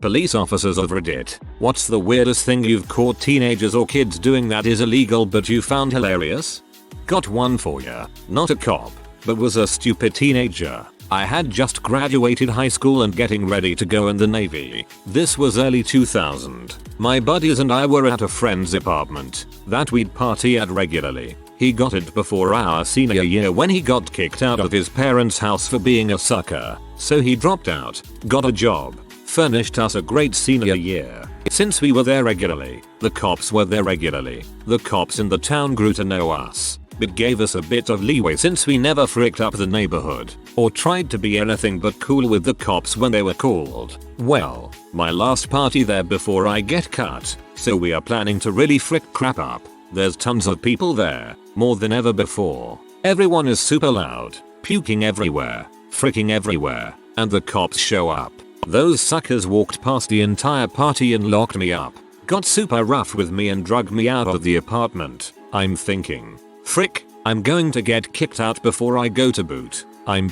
Police officers of Reddit, what's the weirdest thing you've caught teenagers or kids doing that is illegal but you found hilarious? Got one for ya. Not a cop, but was a stupid teenager. I had just graduated high school and getting ready to go in the Navy. This was early 2000. My buddies and I were at a friend's apartment that we'd party at regularly. He got it before our senior year when he got kicked out of his parents' house for being a sucker. So he dropped out, got a job, furnished us a great senior year. Since we were there regularly, the cops were there regularly. The cops in the town grew to know us, but gave us a bit of leeway since we never fricked up the neighborhood or tried to be anything but cool with the cops when they were called. Well, my last party there before I get cut, so we are planning to really frick crap up. There's tons of people there, more than ever before. Everyone is super loud, puking everywhere, fricking everywhere, and the cops show up. Those suckers walked past the entire party and locked me up. Got super rough with me and dragged me out of the apartment. I'm thinking, frick, I'm going to get kicked out before I go to boot. I'm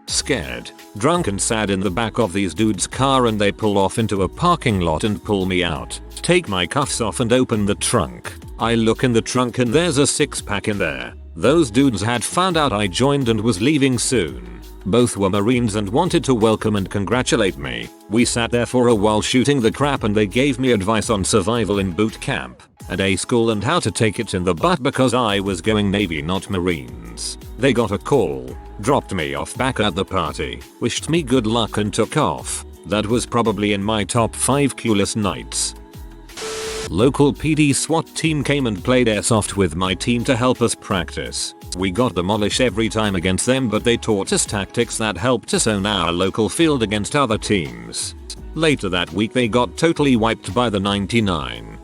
scared, drunk and sad in the back of these dudes' car and they pull off into a parking lot and pull me out. Take my cuffs off and open the trunk. I look in the trunk and there's a 6-pack in there. Those dudes had found out I joined and was leaving soon. Both were Marines and wanted to welcome and congratulate me. We sat there for a while shooting the crap and they gave me advice on survival in boot camp at A school and how to take it in the butt because I was going Navy not Marines. They got a call, dropped me off back at the party, wished me good luck and took off. That was probably in my top 5 coolest nights. Local PD SWAT team came and played Airsoft with my team to help us practice. We got demolished every time against them but they taught us tactics that helped us own our local field against other teams. Later that week they got totally wiped by the 99.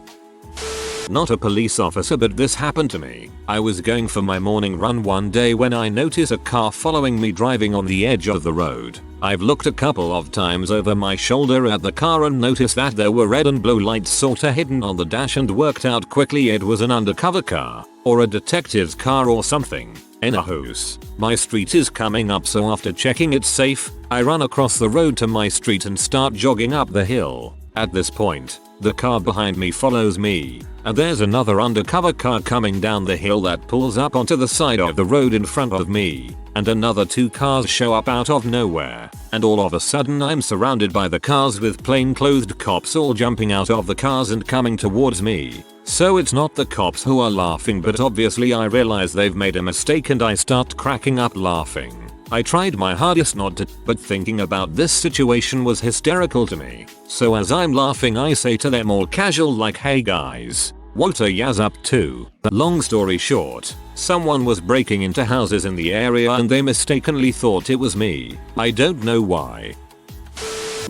Not a police officer but this happened to me. I was going for my morning run one day when I noticed a car following me driving on the edge of the road. I've looked a couple of times over my shoulder at the car and noticed that there were red and blue lights sorta hidden on the dash and worked out quickly it was an undercover car or a detective's car or something. Anyways, my street is coming up so after checking it's safe, I run across the road to my street and start jogging up the hill. At this point, the car behind me follows me, and there's another undercover car coming down the hill that pulls up onto the side of the road in front of me, and another 2 cars show up out of nowhere, and all of a sudden I'm surrounded by the cars with plainclothed cops all jumping out of the cars and coming towards me. So it's not the cops who are laughing but obviously I realize they've made a mistake and I start cracking up laughing. I tried my hardest not to, but thinking about this situation was hysterical to me. So as I'm laughing I say to them all casual like hey guys, what are yas up to? Long story short, someone was breaking into houses in the area and they mistakenly thought it was me. I don't know why.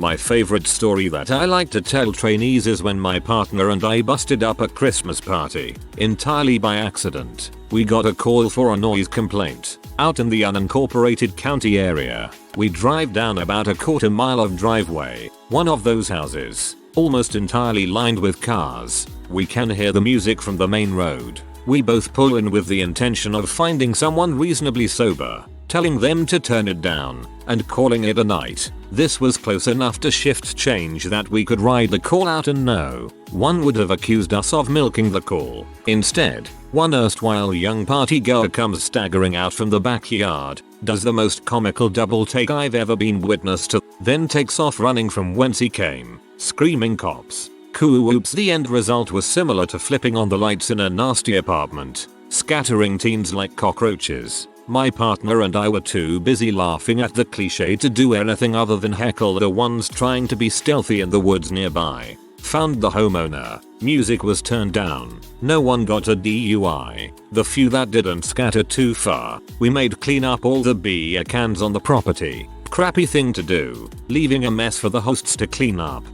My favorite story that I like to tell trainees is when my partner and I busted up a Christmas party, entirely by accident. We got a call for a noise complaint, out in the unincorporated county area. We drive down about a quarter mile of driveway, one of those houses, almost entirely lined with cars. We can hear the music from the main road. We both pull in with the intention of finding someone reasonably sober, telling them to turn it down, and calling it a night. This was close enough to shift change that we could ride the call out and no one would have accused us of milking the call. Instead, one erstwhile young party goer comes staggering out from the backyard, does the most comical double take I've ever been witness to, then takes off running from whence he came, screaming cops. Cool oops. The end result was similar to flipping on the lights in a nasty apartment, scattering teens like cockroaches. My partner and I were too busy laughing at the cliche to do anything other than heckle the ones trying to be stealthy in the woods nearby. Found the homeowner. Music was turned down. No one got a DUI. The few that didn't scattered too far. We made clean up all the beer cans on the property. Crappy thing to do, leaving a mess for the hosts to clean up.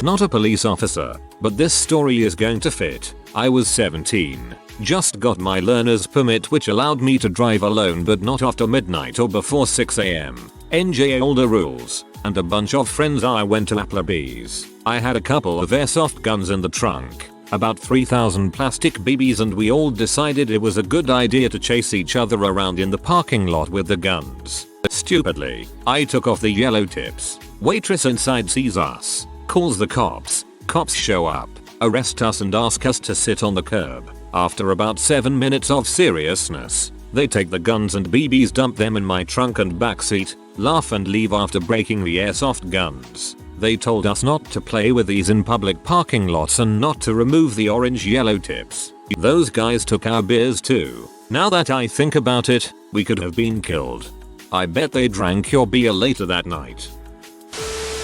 Not a police officer, but this story is going to fit. I was 17. Just got my learner's permit which allowed me to drive alone but not after midnight or before 6 am. NJ older rules, and a bunch of friends I went to Applebee's. I had a couple of airsoft guns in the trunk, about 3,000 plastic BBs and we all decided it was a good idea to chase each other around in the parking lot with the guns. Stupidly, I took off the yellow tips. Waitress inside sees us, calls the cops. Cops show up, arrest us and ask us to sit on the curb. After about 7 minutes of seriousness, they take the guns and BBs, dump them in my trunk and backseat, laugh and leave after breaking the airsoft guns. They told us not to play with these in public parking lots and not to remove the orange yellow tips. Those guys took our beers too. Now that I think about it, we could have been killed. I bet they drank your beer later that night.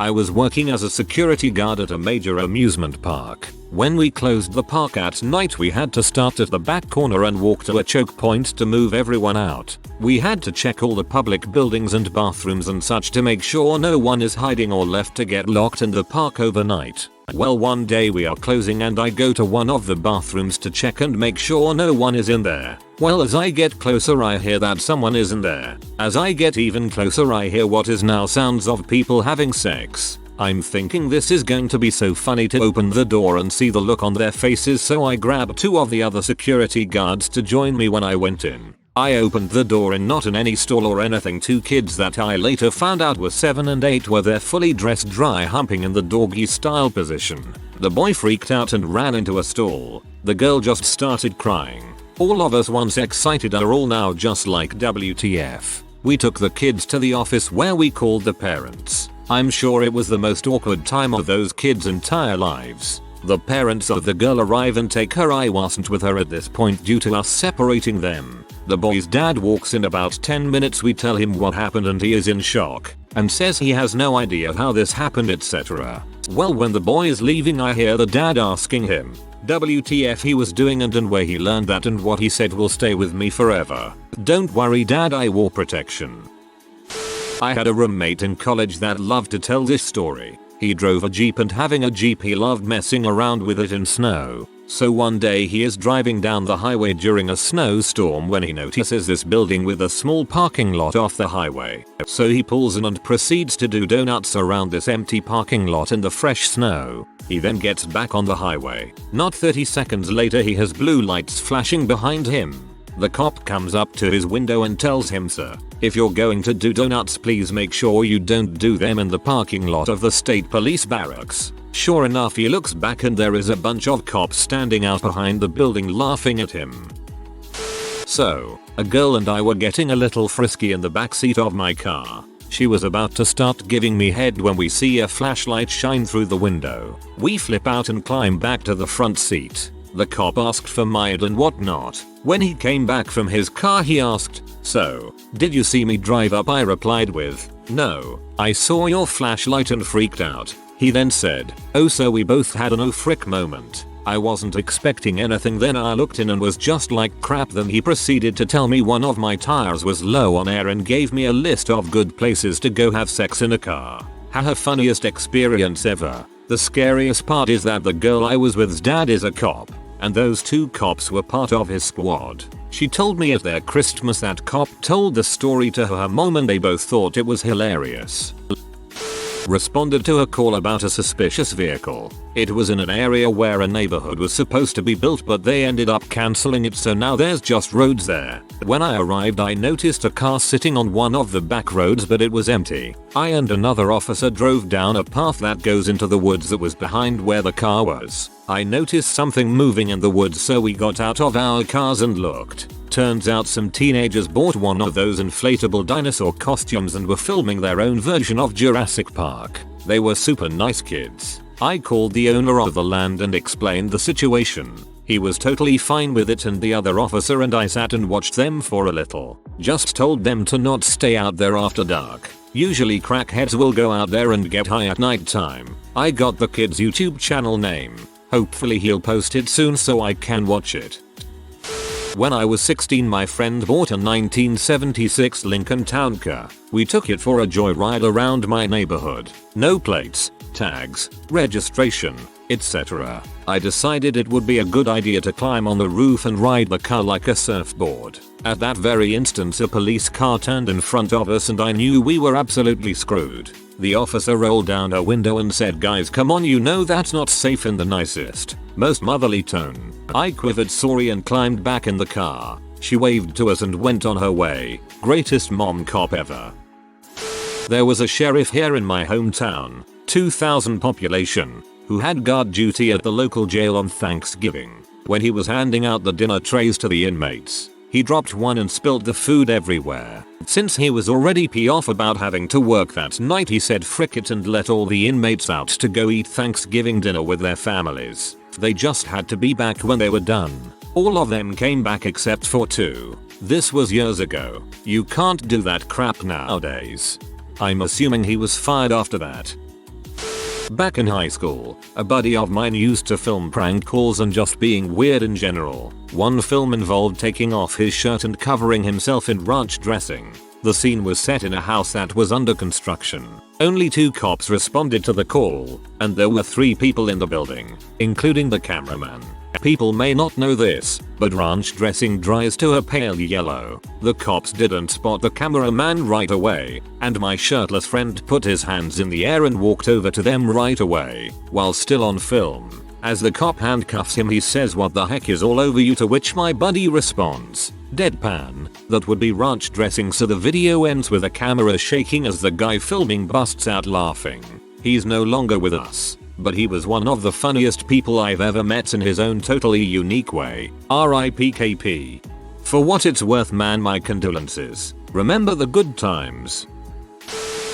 I was working as a security guard at a major amusement park. When we closed the park at night, we had to start at the back corner and walk to a choke point to move everyone out. We had to check all the public buildings and bathrooms and such to make sure no one is hiding or left to get locked in the park overnight. Well, one day we are closing and I go to one of the bathrooms to check and make sure no one is in there. Well, as I get closer I hear that someone is in there. As I get even closer I hear what is now sounds of people having sex. I'm thinking this is going to be so funny to open the door and see the look on their faces, so I grabbed 2 of the other security guards to join me when I went in. I opened the door and not in any stall or anything. 2 kids that I later found out were 7 and 8 were there, fully dressed, dry humping in the doggy style position. The boy freaked out and ran into a stall. The girl just started crying. All of us once excited are all now just like WTF. We took the kids to the office where we called the parents. I'm sure it was the most awkward time of those kids' entire lives. The parents of the girl arrive and take her. I wasn't with her at this point due to us separating them. The boy's dad walks in about 10 minutes. We tell him what happened and he is in shock and says he has no idea how this happened, etc. Well, when the boy is leaving I hear the dad asking him WTF he was doing and where he learned that, and what he said will stay with me forever. Don't worry dad, I wore protection. I had a roommate in college that loved to tell this story. He drove a Jeep, and having a Jeep he loved messing around with it in snow. So one day he is driving down the highway during a snowstorm when he notices this building with a small parking lot off the highway. So he pulls in and proceeds to do donuts around this empty parking lot in the fresh snow. He then gets back on the highway. Not 30 seconds later he has blue lights flashing behind him. The cop comes up to his window and tells him, "Sir, if you're going to do donuts, please make sure you don't do them in the parking lot of the state police barracks." Sure enough, he looks back and there is a bunch of cops standing out behind the building laughing at him. So, a girl and I were getting a little frisky in the backseat of my car. She was about to start giving me head when we see a flashlight shine through the window. We flip out and climb back to the front seat. The cop asked for my ID and whatnot. When he came back from his car he asked, "So, did you see me drive up?" I replied with, "No, I saw your flashlight and freaked out." He then said, "Oh," so we both had an "oh frick" moment. I wasn't expecting anything. Then I looked in and was just like crap. Then he proceeded to tell me one of my tires was low on air and gave me a list of good places to go have sex in a car. Haha, funniest experience ever. The scariest part is that the girl I was with's dad is a cop, and those 2 cops were part of his squad. She told me at their Christmas that cop told the story to her mom and they both thought it was hilarious. Responded to a call about a suspicious vehicle. It was in an area where a neighborhood was supposed to be built, but they ended up canceling it, so now there's just roads there. When I arrived I noticed a car sitting on one of the back roads, but it was empty. I and another officer drove down a path that goes into the woods that was behind where the car was. I noticed something moving in the woods, so we got out of our cars and looked. Turns out some teenagers bought one of those inflatable dinosaur costumes and were filming their own version of Jurassic Park. They were super nice kids. I called the owner of the land and explained the situation. He was totally fine with it, and the other officer and I sat and watched them for a little. Just told them to not stay out there after dark. Usually crackheads will go out there and get high at night time. I got the kid's YouTube channel name. Hopefully he'll post it soon so I can watch it. When I was 16 my friend bought a 1976 Lincoln Town Car. We took it for a joyride around my neighborhood. No plates, tags, registration, etc. I decided it would be a good idea to climb on the roof and ride the car like a surfboard. At that very instant a police car turned in front of us and I knew we were absolutely screwed. The officer rolled down her window and said, "Guys, come on, you know that's not safe," in the nicest, most motherly tone. I quivered sorry and climbed back in the car. She waved to us and went on her way. Greatest mom cop ever. There was a sheriff here in my hometown, 2,000 population, who had guard duty at the local jail on Thanksgiving. When he was handing out the dinner trays to the inmates, he dropped one and spilled the food everywhere. Since he was already pissed off about having to work that night, he said frick it and let all the inmates out to go eat Thanksgiving dinner with their families. They just had to be back when they were done. All of them came back except for 2. This was years ago. You can't do that crap nowadays. I'm assuming he was fired after that. Back in high school, a buddy of mine used to film prank calls and just being weird in general. One film involved taking off his shirt and covering himself in ranch dressing. The scene was set in a house that was under construction. Only 2 cops responded to the call, and there were 3 people in the building, including the cameraman. People may not know this, but ranch dressing dries to a pale yellow. The cops didn't spot the cameraman right away, and my shirtless friend put his hands in the air and walked over to them right away, while still on film. As the cop handcuffs him, he says, "What the heck is all over you?" To which my buddy responds, deadpan, "That would be ranch dressing." So the video ends with the camera shaking as the guy filming busts out laughing. He's no longer with us, but he was one of the funniest people I've ever met in his own totally unique way. R.I.P. KP. For what it's worth, man, my condolences. Remember the good times.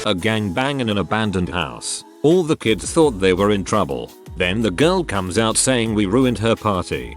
A gangbang in an abandoned house. All the kids thought they were in trouble. Then the girl comes out saying we ruined her party.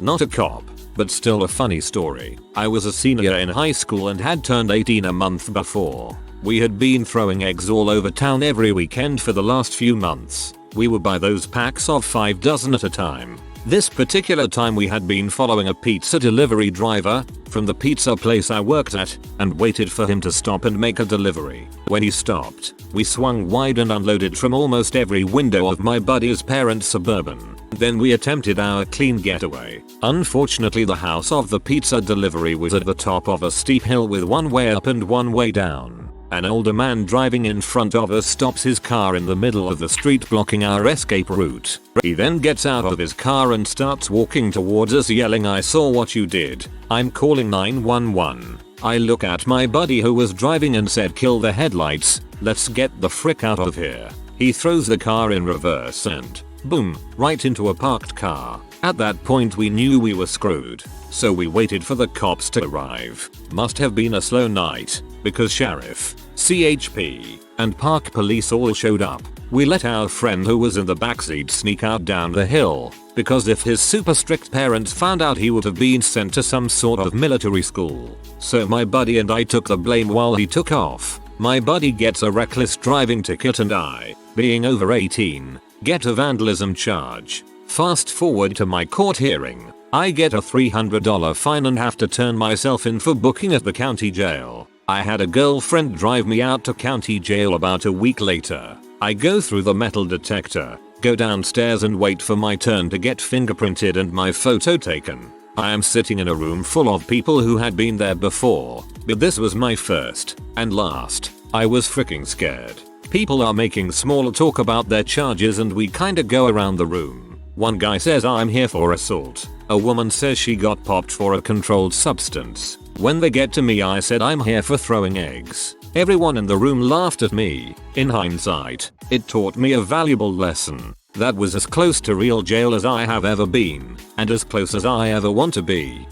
Not a cop, but still a funny story. I was a senior in high school and had turned 18 a month before. We had been throwing eggs all over town every weekend for the last few months. We would buy those packs of 5 dozen at a time. This particular time we had been following a pizza delivery driver from the pizza place I worked at and waited for him to stop and make a delivery. When he stopped, we swung wide and unloaded from almost every window of my buddy's parents' Suburban. Then we attempted our clean getaway. Unfortunately, the house of the pizza delivery was at the top of a steep hill with one way up and one way down. An older man driving in front of us stops his car in the middle of the street, blocking our escape route. He then gets out of his car and starts walking towards us yelling, "I saw what you did. I'm calling 911. I look at my buddy who was driving and said, "Kill the headlights. Let's get the frick out of here." He throws the car in reverse and boom, right into a parked car. At that point we knew we were screwed. So we waited for the cops to arrive. Must have been a slow night, because sheriff, CHP, and park police all showed up. We let our friend who was in the backseat sneak out down the hill, because if his super strict parents found out, he would have been sent to some sort of military school. So my buddy and I took the blame while he took off. My buddy gets a reckless driving ticket and I, being over 18, get a vandalism charge. Fast forward to my court hearing. I get a $300 fine and have to turn myself in for booking at the county jail. I had a girlfriend drive me out to county jail about a week later. I go through the metal detector, go downstairs and wait for my turn to get fingerprinted and my photo taken. I am sitting in a room full of people who had been there before, but this was my first and last. I was freaking scared. People are making small talk about their charges and we kinda go around the room. One guy says, "I'm here for assault." A woman says she got popped for a controlled substance. When they get to me, I said, "I'm here for throwing eggs." Everyone in the room laughed at me. In hindsight, it taught me a valuable lesson. That was as close to real jail as I have ever been, and as close as I ever want to be.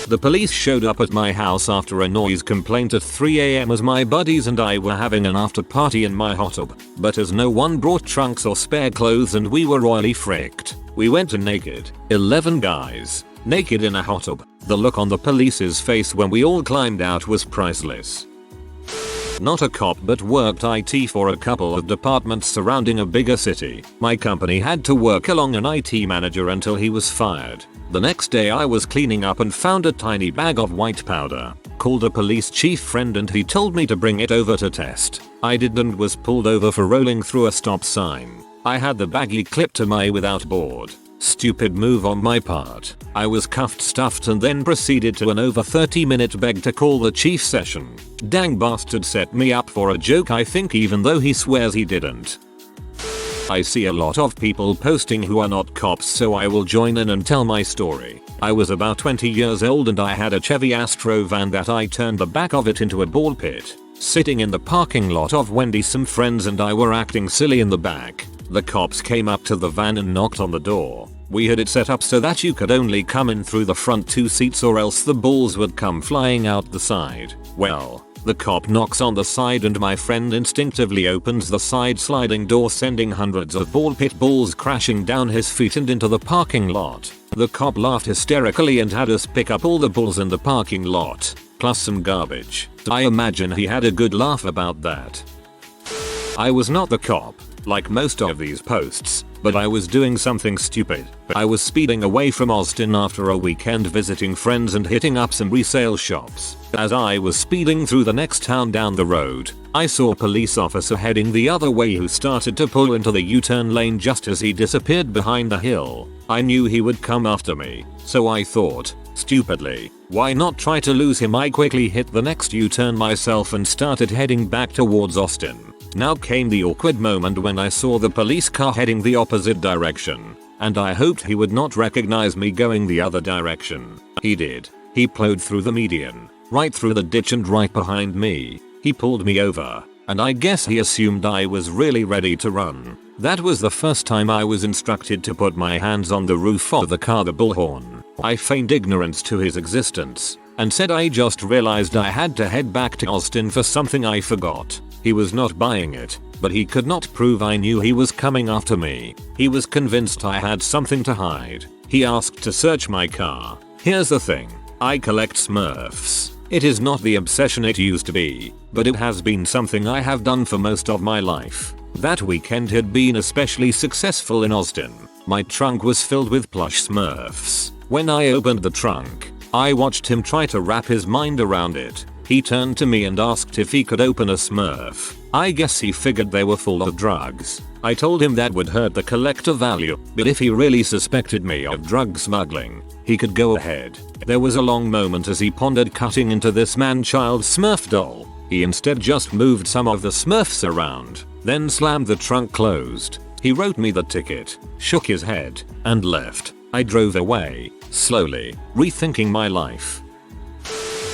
The police showed up at my house after a noise complaint at 3 AM as my buddies and I were having an after party in my hot tub, but as no one brought trunks or spare clothes and we were royally fricked, we went to naked. 11 guys, naked in a hot tub. The look on the police's face when we all climbed out was priceless. Not a cop, but worked IT for a couple of departments surrounding a bigger city. My company had to work along an IT manager until he was fired. The next day I was cleaning up and found a tiny bag of white powder. Called a police chief friend and he told me to bring it over to test. I did and was pulled over for rolling through a stop sign. I had the baggie clipped to my without board. Stupid move on my part. I was cuffed, stuffed and then proceeded to an over 30-minute beg to call the chief session. Dang bastard set me up for a joke, I think, even though he swears he didn't. I see a lot of people posting who are not cops, so I will join in and tell my story. I was about 20 years old and I had a Chevy Astro van that I turned the back of it into a ball pit. Sitting in the parking lot of Wendy's, some friends and I were acting silly in the back. The cops came up to the van and knocked on the door. We had it set up so that you could only come in through the front 2 seats or else the balls would come flying out the side. Well, the cop knocks on the side and my friend instinctively opens the side sliding door, sending hundreds of ball pit balls crashing down his feet and into the parking lot. The cop laughed hysterically and had us pick up all the balls in the parking lot, plus some garbage. I imagine he had a good laugh about that. I was not the cop, like most of these posts, but I was doing something stupid. I was speeding away from Austin after a weekend visiting friends and hitting up some resale shops. As I was speeding through the next town down the road, I saw a police officer heading the other way who started to pull into the U-turn lane just as he disappeared behind the hill. I knew he would come after me, so I thought, stupidly, why not try to lose him? I quickly hit the next U-turn myself and started heading back towards Austin. Now came the awkward moment when I saw the police car heading the opposite direction, and I hoped he would not recognize me going the other direction. He did. He plowed through the median, right through the ditch and right behind me. He pulled me over, and I guess he assumed I was really ready to run. That was the first time I was instructed to put my hands on the roof of the car, the bullhorn. I feigned ignorance to his existence, and said I just realized I had to head back to Austin for something I forgot. He was not buying it, but he could not prove I knew he was coming after me. He was convinced I had something to hide. He asked to search my car. Here's the thing, I collect smurfs. It is not the obsession it used to be, but it has been something I have done for most of my life. That weekend had been especially successful in Austin. My trunk was filled with plush smurfs. When I opened the trunk, I watched him try to wrap his mind around it. He turned to me and asked if he could open a smurf. I guess he figured they were full of drugs. I told him that would hurt the collector value, but if he really suspected me of drug smuggling, he could go ahead. There was a long moment as he pondered cutting into this man-child smurf doll. He instead just moved some of the smurfs around, then slammed the trunk closed. He wrote me the ticket, shook his head, and left. I drove away, slowly, rethinking my life.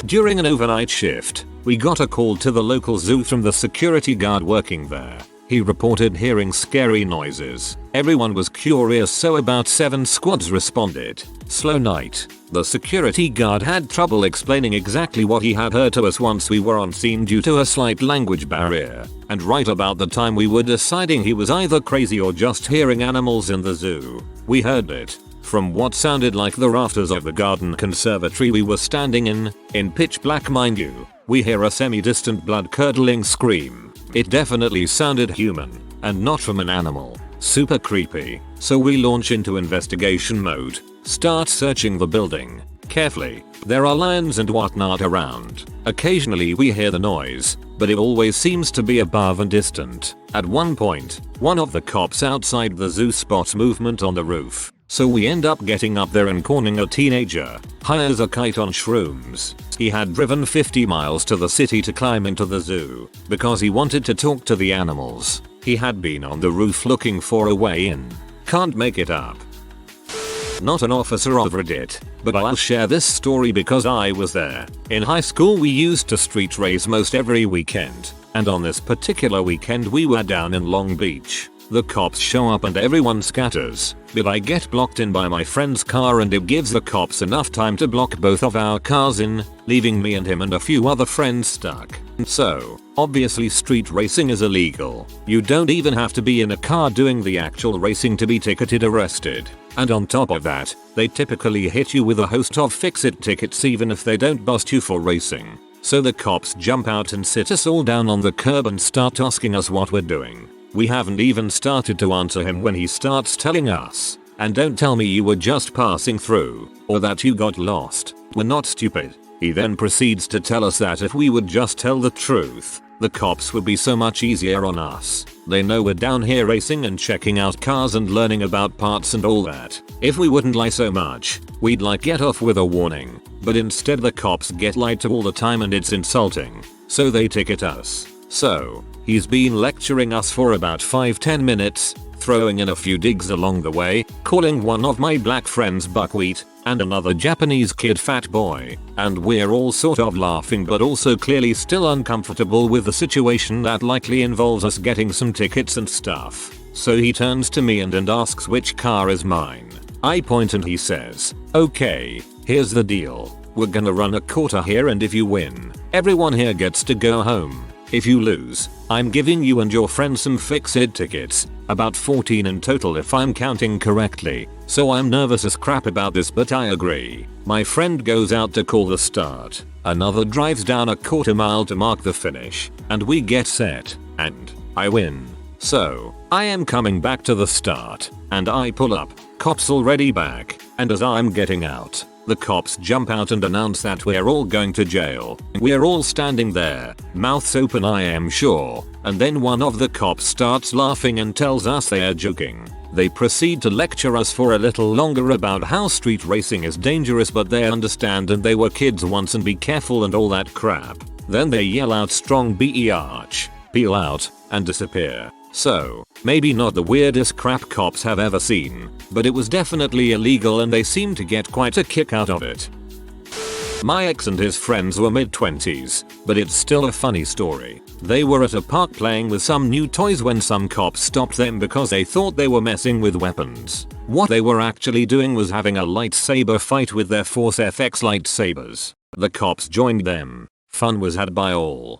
During an overnight shift, we got a call to the local zoo from the security guard working there. He reported hearing scary noises. Everyone was curious, so about 7 squads responded. Slow night. The security guard had trouble explaining exactly what he had heard to us once we were on scene due to a slight language barrier. And right about the time we were deciding he was either crazy or just hearing animals in the zoo, we heard it. From what sounded like the rafters of the garden conservatory we were standing in pitch black mind you, we hear a semi-distant blood-curdling scream. It definitely sounded human, and not from an animal. Super creepy. So we launch into investigation mode, start searching the building. Carefully, there are lions and whatnot around. Occasionally we hear the noise, but it always seems to be above and distant. At one point, one of the cops outside the zoo spots movement on the roof. So we end up getting up there and cornering a teenager. High as a kite on shrooms. He had driven 50 miles to the city to climb into the zoo because he wanted to talk to the animals. He had been on the roof looking for a way in. Can't make it up. Not an officer of Reddit, but I'll share this story because I was there. In high school we used to street race most every weekend, and on this particular weekend we were down in Long Beach. The cops show up and everyone scatters, but I get blocked in by my friend's car and it gives the cops enough time to block both of our cars in, leaving me and him and a few other friends stuck. So, obviously street racing is illegal. You don't even have to be in a car doing the actual racing to be ticketed arrested. And on top of that, they typically hit you with a host of fix-it tickets even if they don't bust you for racing. So the cops jump out and sit us all down on the curb and start asking us what we're doing. We haven't even started to answer him when he starts telling us, "And don't tell me you were just passing through, or that you got lost. We're not stupid." He then proceeds to tell us that if we would just tell the truth, the cops would be so much easier on us. They know we're down here racing and checking out cars and learning about parts and all that. If we wouldn't lie so much, we'd get off with a warning. But instead the cops get lied to all the time and it's insulting. So they ticket us. So, he's been lecturing us for about 5-10 minutes, throwing in a few digs along the way, calling one of my black friends buckwheat, and another Japanese kid fat boy, and we're all sort of laughing but also clearly still uncomfortable with the situation that likely involves us getting some tickets and stuff. So he turns to me and asks which car is mine. I point and he says, "Okay, here's the deal. We're gonna run a quarter here and if you win, everyone here gets to go home. If you lose, I'm giving you and your friend some fixed tickets, about 14 in total if I'm counting correctly." So I'm nervous as crap about this but I agree. My friend goes out to call the start. Another drives down a quarter mile to mark the finish, and we get set, and I win. So, I am coming back to the start, and I pull up, cops already back, and as I'm getting out, the cops jump out and announce that we're all going to jail. We're all standing there, mouths open I am sure, and then one of the cops starts laughing and tells us they are joking. They proceed to lecture us for a little longer about how street racing is dangerous but they understand and they were kids once and be careful and all that crap. Then they yell out strong BERCH, peel out, and disappear. So, maybe not the weirdest crap cops have ever seen, but it was definitely illegal and they seemed to get quite a kick out of it. My ex and his friends were mid-20s, but it's still a funny story. They were at a park playing with some new toys when some cops stopped them because they thought they were messing with weapons. What they were actually doing was having a lightsaber fight with their Force FX lightsabers. The cops joined them. Fun was had by all.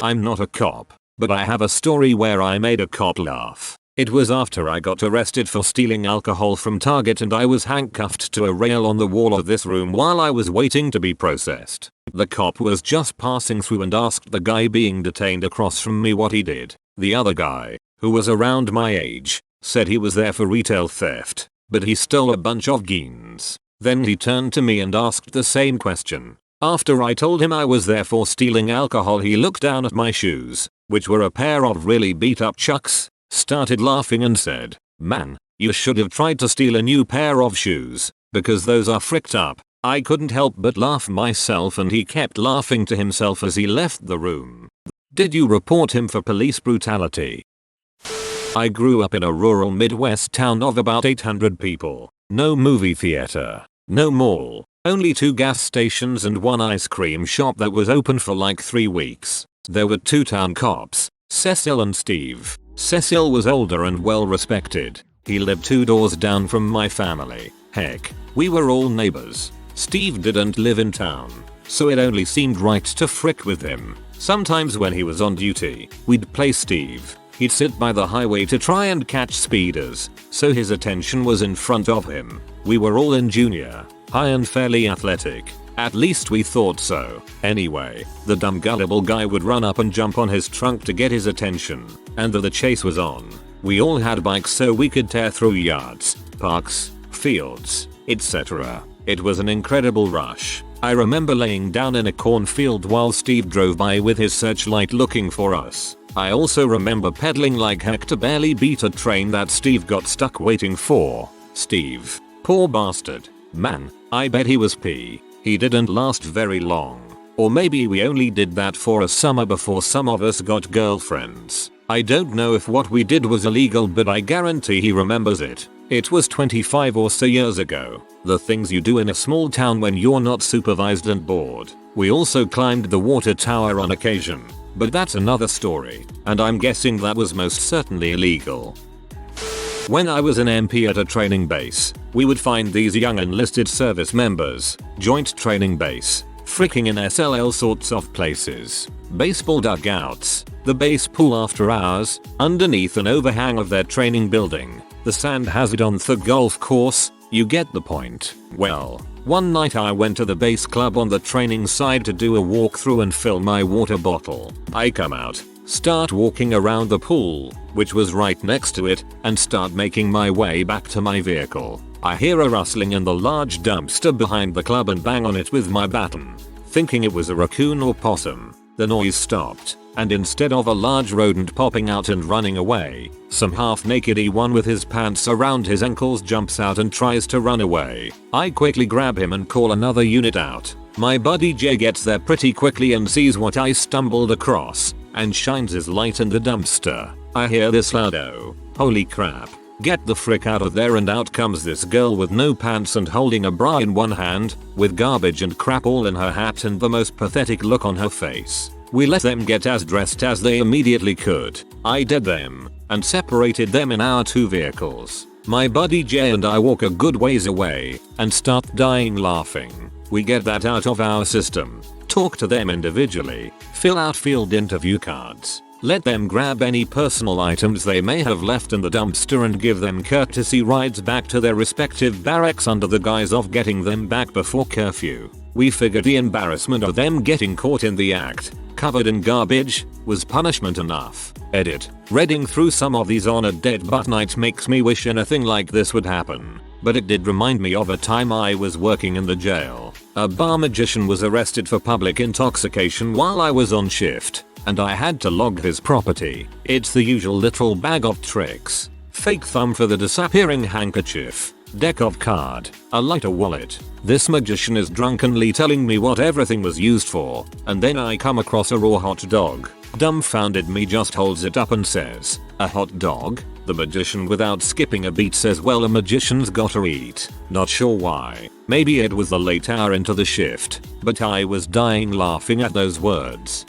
I'm not a cop, but I have a story where I made a cop laugh. It was after I got arrested for stealing alcohol from Target and I was handcuffed to a rail on the wall of this room while I was waiting to be processed. The cop was just passing through and asked the guy being detained across from me what he did. The other guy, who was around my age, said he was there for retail theft, but he stole a bunch of jeans. Then he turned to me and asked the same question. After I told him I was there for stealing alcohol, he looked down at my shoes, which were a pair of really beat up Chucks, started laughing and said, "Man, you should have tried to steal a new pair of shoes, because those are fricked up." I couldn't help but laugh myself and he kept laughing to himself as he left the room. Did you report him for police brutality? I grew up in a rural Midwest town of about 800 people. No movie theater, no mall, only 2 gas stations and 1 ice cream shop that was open for like 3 weeks. There were 2 town cops, Cecil and Steve. Cecil was older and well respected. He lived 2 doors down from my family. Heck, we were all neighbors. Steve didn't live in town, so it only seemed right to frick with him. Sometimes when he was on duty, we'd play Steve. He'd sit by the highway to try and catch speeders, so his attention was in front of him. We were all in junior high and fairly athletic. At least we thought so. Anyway, the dumb gullible guy would run up and jump on his trunk to get his attention, and the chase was on. We all had bikes so we could tear through yards, parks, fields, etc. It was an incredible rush. I remember laying down in a cornfield while Steve drove by with his searchlight looking for us. I also remember pedaling like heck to barely beat a train that Steve got stuck waiting for. Steve, poor bastard. Man, I bet he was pee. He didn't last very long. Or maybe we only did that for a summer before some of us got girlfriends. I don't know if what we did was illegal, but I guarantee he remembers it. It was 25 or so years ago. The things you do in a small town when you're not supervised and bored. We also climbed the water tower on occasion, but that's another story, and I'm guessing that was most certainly illegal. When I was an MP at a training base, we would find these young enlisted service members, Joint Training Base, fricking in SLL sorts of places, baseball dugouts, the base pool after hours, underneath an overhang of their training building, the sand hazard on the golf course, you get the point. Well, one night I went to the base club on the training side to do a walkthrough and fill my water bottle. I come out, start walking around the pool, which was right next to it, and start making my way back to my vehicle. I hear a rustling in the large dumpster behind the club and bang on it with my baton. Thinking it was a raccoon or possum, the noise stopped, and instead of a large rodent popping out and running away, some half-naked one with his pants around his ankles jumps out and tries to run away. I quickly grab him and call another unit out. My buddy Jay gets there pretty quickly and sees what I stumbled across, and shines his light in the dumpster. I hear this loud "Oh, holy crap." Get the frick out of there, and out comes this girl with no pants and holding a bra in one hand, with garbage and crap all in her hat and the most pathetic look on her face. We let them get as dressed as they immediately could. I did them and separated them in our 2 vehicles. My buddy Jay and I walk a good ways away and start dying laughing. We get that out of our system. Talk to them individually. Fill out field interview cards. Let them grab any personal items they may have left in the dumpster and give them courtesy rides back to their respective barracks under the guise of getting them back before curfew. We figured the embarrassment of them getting caught in the act, covered in garbage, was punishment enough. Edit. Reading through some of these on a dead butt night makes me wish anything like this would happen. But it did remind me of a time I was working in the jail. A bar magician was arrested for public intoxication while I was on shift, and I had to log his property. It's the usual little bag of tricks. Fake thumb for the disappearing handkerchief. Deck of card. A lighter wallet. This magician is drunkenly telling me what everything was used for, and then I come across a raw hot dog. Dumbfounded me just holds it up and says, "A hot dog?" The magician without skipping a beat says, "Well, a magician's gotta eat." Not sure why. Maybe it was the late hour into the shift, but I was dying laughing at those words.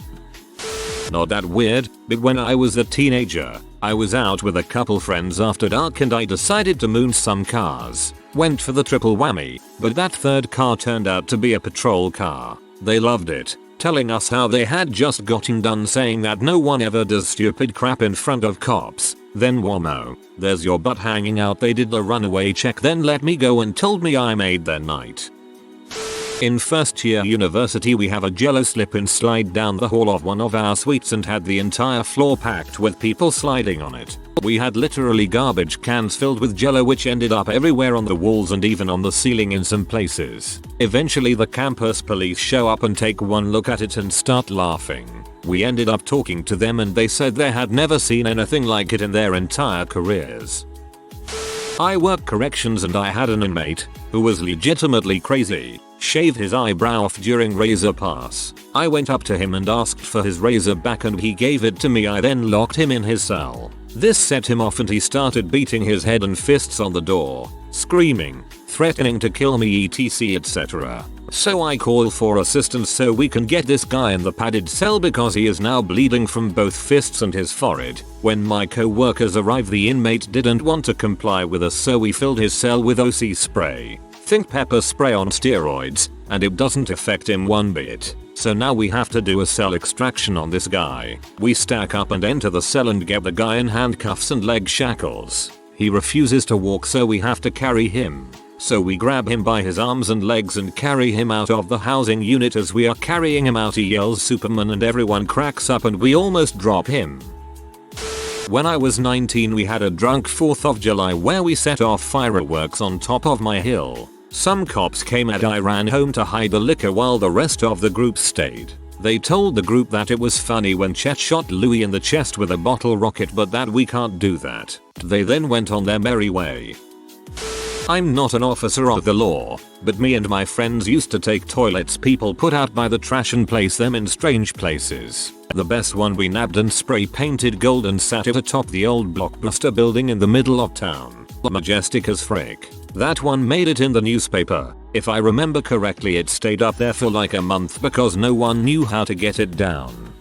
Not that weird, but when I was a teenager, I was out with a couple friends after dark and I decided to moon some cars. Went for the triple whammy, but that third car turned out to be a patrol car. They loved it, telling us how they had just gotten done saying that no one ever does stupid crap in front of cops. Then whammo, there's your butt hanging out. They did the runaway check, then let me go and told me I made their night. In first year university we have a Jello slip and slide down the hall of one of our suites and had the entire floor packed with people sliding on it. We had literally garbage cans filled with Jello which ended up everywhere on the walls and even on the ceiling in some places. Eventually the campus police show up and take one look at it and start laughing. We ended up talking to them and they said they had never seen anything like it in their entire careers. I work corrections and I had an inmate who was legitimately crazy. Shaved his eyebrow off during razor pass. I went up to him and asked for his razor back and he gave it to me. I then locked him in his cell. This set him off and he started beating his head and fists on the door, screaming, threatening to kill me etc etc. So I call for assistance so we can get this guy in the padded cell because he is now bleeding from both fists and his forehead. When my co-workers arrived the inmate didn't want to comply with us so we filled his cell with OC spray. Think pepper spray on steroids, and it doesn't affect him one bit. So now we have to do a cell extraction on this guy. We stack up and enter the cell and get the guy in handcuffs and leg shackles. He refuses to walk so we have to carry him. So we grab him by his arms and legs and carry him out of the housing unit. As we are carrying him out he yells Superman and everyone cracks up and we almost drop him. When I was 19 we had a drunk 4th of July where we set off fireworks on top of my hill. Some cops came and I ran home to hide the liquor while the rest of the group stayed. They told the group that it was funny when Chet shot Louis in the chest with a bottle rocket but that we can't do that. They then went on their merry way. I'm not an officer of the law, but me and my friends used to take toilets people put out by the trash and place them in strange places. The best one we nabbed and spray painted gold and sat it atop the old Blockbuster building in the middle of town. Majestic as frick. That one made it in the newspaper. If I remember correctly it stayed up there for like a month because no one knew how to get it down.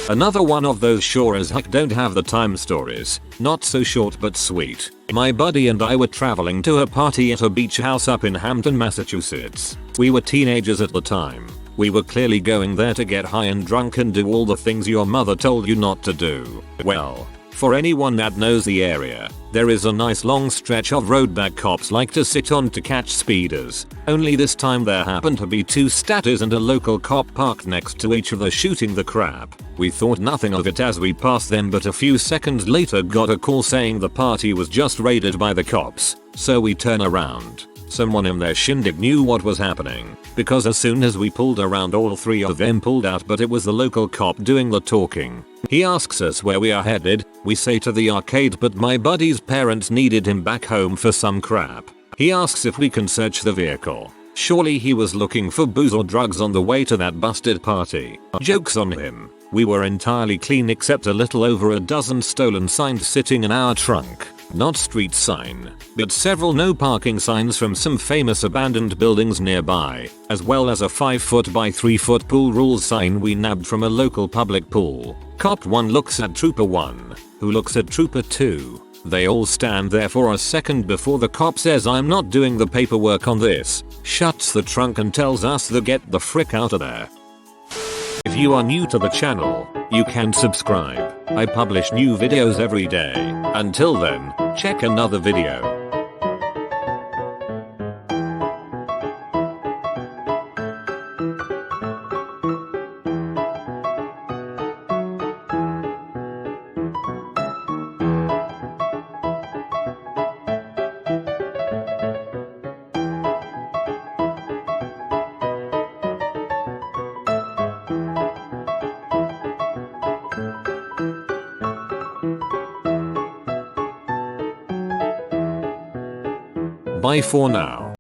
Another one of those sure as heck don't have the time stories. Not so short but sweet. My buddy and I were traveling to a party at a beach house up in Hampton, Massachusetts. We were teenagers at the time. We were clearly going there to get high and drunk and do all the things your mother told you not to do. Well, for anyone that knows the area, there is a nice long stretch of road that cops like to sit on to catch speeders. Only this time there happened to be 2 statters and a local cop parked next to each other shooting the crap. We thought nothing of it as we passed them but a few seconds later got a call saying the party was just raided by the cops. So we turn around. Someone in their shindig knew what was happening, because as soon as we pulled around all 3 of them pulled out but it was the local cop doing the talking. He asks us where we are headed, we say to the arcade but my buddy's parents needed him back home for some crap. He asks if we can search the vehicle. Surely he was looking for booze or drugs on the way to that busted party. Joke's on him. We were entirely clean except a little over a dozen stolen signs sitting in our trunk. Not street sign, but several no parking signs from some famous abandoned buildings nearby, as well as a 5 foot by 3 foot pool rules sign we nabbed from a local public pool. Cop 1 looks at Trooper 1, who looks at Trooper 2. They all stand there for a second before the cop says, "I'm not doing the paperwork on this," shuts the trunk and tells us to get the frick out of there. If you are new to the channel, you can subscribe. I publish new videos every day. Until then, check another video. Bye for now.